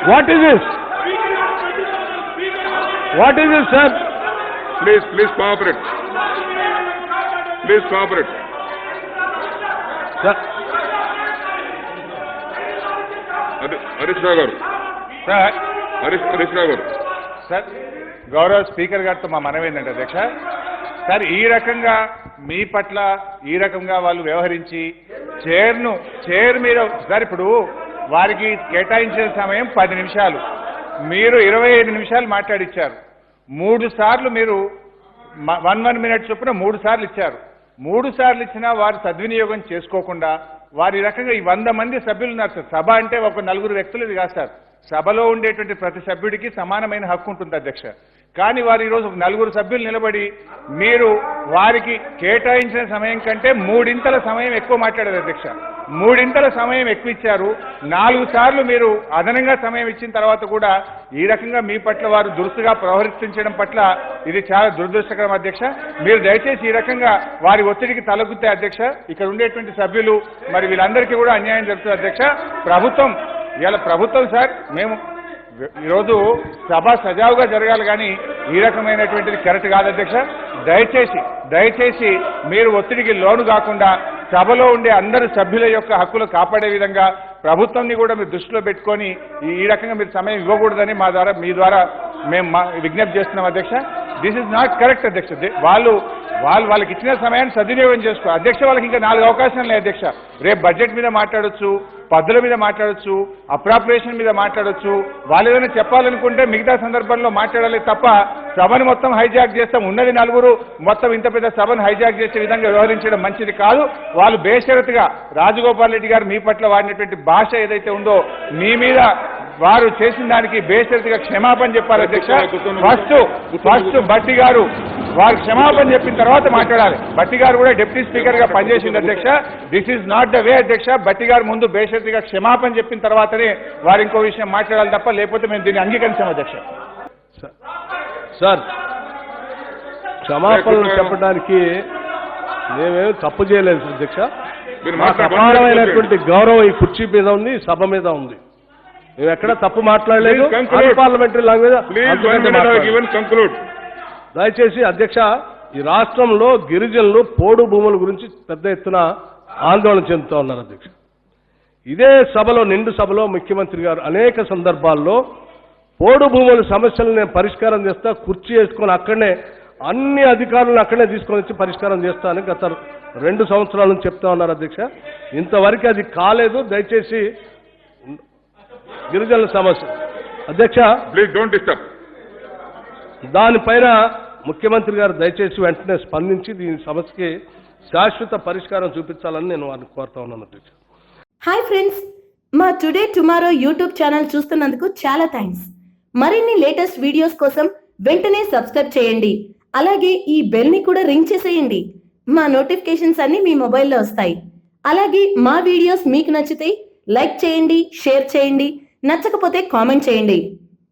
What is this? What is this, sir? Please cooperate. Please cooperate. Sir. Harish Rao గారు. Sir Harish Rao గారు. Sir గౌరవ speaker గారితో మా మనవి ఏంటంటే అధ్యక్ష, సార్ ఈ రకంగా మీ పట్ల ఈ రకంగా వాళ్ళు వ్యవహరించి చైర్ మీద సార్ ఇప్పుడు వారికి కేటాయించిన సమయం 10 నిమిషాలు, మీరు 25 నిమిషాలు మాట్లాడిచ్చారు. 3 సార్లు మీరు 1 మినిట్ చొప్పున 3 సార్లు ఇచ్చారు. 3 సార్లు ఇచ్చినా వారు సద్వినియోగం చేసుకోకుండా వారి రకంగా ఈ 100 మంది సభ్యులు ఉన్నారు సార్. సభ అంటే ఒక 4 వ్యక్తులు ఇది కాదు సార్. సభలో ఉండేటువంటి ప్రతి సభ్యుడికి సమానమైన హక్కు ఉంటుంది అధ్యక్ష. కానీ వారు ఈరోజు 4 సభ్యులు నిలబడి మీరు వారికి కేటాయించిన సమయం కంటే 3 సమయం ఎక్కువ మాట్లాడారు అధ్యక్ష. 3 సమయం ఎక్కువ ఇచ్చారు. 4 సార్లు మీరు అదనంగా సమయం ఇచ్చిన తర్వాత కూడా ఈ రకంగా మీ పట్ల వారు దురుసుగా ప్రవర్తించడం పట్ల ఇది చాలా దురదృష్టకరం అధ్యక్ష. మీరు దయచేసి ఈ రకంగా వారి ఒత్తిడికి తలగుతే అధ్యక్ష, ఇక్కడ ఉండేటువంటి సభ్యులు మరి వీళ్ళందరికీ కూడా అన్యాయం జరుగుతుంది అధ్యక్ష. ప్రభుత్వం సార్ మేము ఈరోజు సభ సజావుగా జరగాలి కానీ ఈ రకమైనటువంటిది కరెక్ట్ కాదు అధ్యక్ష. దయచేసి మీరు ఒత్తిడికి లోను కాకుండా సభలో ఉండే అందరు సభ్యుల యొక్క హక్కులు కాపాడే విధంగా ప్రభుత్వాన్ని కూడా మీరు దృష్టిలో పెట్టుకొని ఈ రకంగా మీరు సమయం ఇవ్వకూడదని మీ ద్వారా మేము విజ్ఞప్తి చేస్తున్నాం అధ్యక్ష. దిస్ ఇస్ నాట్ కరెక్ట్ అధ్యక్ష. వాళ్ళకి ఇచ్చిన సమయాన్ని సద్వినియోగం చేసుకో అధ్యక్ష. వాళ్ళకి ఇంకా 4 అవకాశాలు లేదు అధ్యక్ష. రేపు బడ్జెట్ మీద మాట్లాడొచ్చు, పద్దుల మీద మాట్లాడొచ్చు, అప్రాప్రియేషన్ మీద మాట్లాడొచ్చు. వాళ్ళు ఏదైనా చెప్పాలనుకుంటే మిగతా సందర్భంలో మాట్లాడాలి తప్ప సభను మొత్తం హైజాక్ చేస్తాం. ఉన్నది 4 మొత్తం ఇంత పెద్ద సభను హైజాక్ చేసే విధంగా వ్యవహరించడం మంచిది కాదు. వాళ్ళు బేషరతుగా రాజగోపాల్ రెడ్డి గారు మీ పట్ల వాడినటువంటి భాష ఏదైతే ఉందో మీ మీద వారు చేసిన దానికి బేషరతుగా క్షమాపణ చెప్పాలి అధ్యక్ష. ఫస్ట్ బట్టి గారు వారు క్షమాపణ చెప్పిన తర్వాత మాట్లాడాలి. బట్టి గారు కూడా డిప్యూటీ స్పీకర్ గా పనిచేసింది అధ్యక్ష. This is not the way అధ్యక్ష. బట్టి గారు ముందు బేషరతుగా క్షమాపణ చెప్పిన తర్వాతనే వారు ఇంకో విషయం మాట్లాడాలి తప్ప లేకపోతే మేము దీన్ని అంగీకరించాం అధ్యక్ష. సార్ క్షమాపణలు చెప్పడానికి మేమేం తప్పు చేయలేదు అధ్యక్ష. మాకు అపారమైనటువంటి గౌరవం ఈ కుర్చీ మీద ఉంది, సభ మీద ఉంది. మేము ఎక్కడ తప్పు మాట్లాడలేదు. Parliamentary language. దయచేసి అధ్యక్ష, ఈ రాష్ట్రంలో గిరిజనులు పోడు భూముల గురించి పెద్ద ఎత్తున ఆందోళన చెందుతూ ఉన్నారు అధ్యక్ష. ఇదే సభలో నిండు సభలో ముఖ్యమంత్రి గారు అనేక సందర్భాల్లో పోడు భూముల సమస్యలను నేను పరిష్కారం చేస్తా, కుర్చీ వేసుకొని అక్కడనే అన్ని అధికారులను అక్కడనే తీసుకొని వచ్చి పరిష్కారం చేస్తానని గత 2 సంవత్సరాల నుంచి చెప్తా ఉన్నారు అధ్యక్ష. ఇంతవరకు అది కాలేదు. దయచేసి గిరిజనుల సమస్య అధ్యక్ష ప్లీజ్ డోంట్ డిస్టర్బ్. దానిపైన ముఖ్యమంత్రి గారు దయచేసి వెంటనే స్పందించి దీని సమస్యకి శాశ్వత పరిష్కారం చూపించాలని నేను వారిని కోరుతా ఉన్నాను అధ్యక్ష. హాయ్ ఫ్రెండ్స్, మా టుడే టుమారో యూట్యూబ్ ఛానల్ చూస్తున్నందుకు చాలా థ్యాంక్స్. మరిన్ని లేటెస్ట్ వీడియోస్ కోసం వెంటనే సబ్స్క్రైబ్ చేయండి. అలాగే ఈ బెల్ ని కూడా రింగ్ చేసేయండి. మా నోటిఫికేషన్స్ అన్ని మీ మొబైల్లో వస్తాయి. అలాగే మా వీడియోస్ మీకు నచ్చితే లైక్ చేయండి, షేర్ చేయండి, నచ్చకపోతే కామెంట్ చేయండి.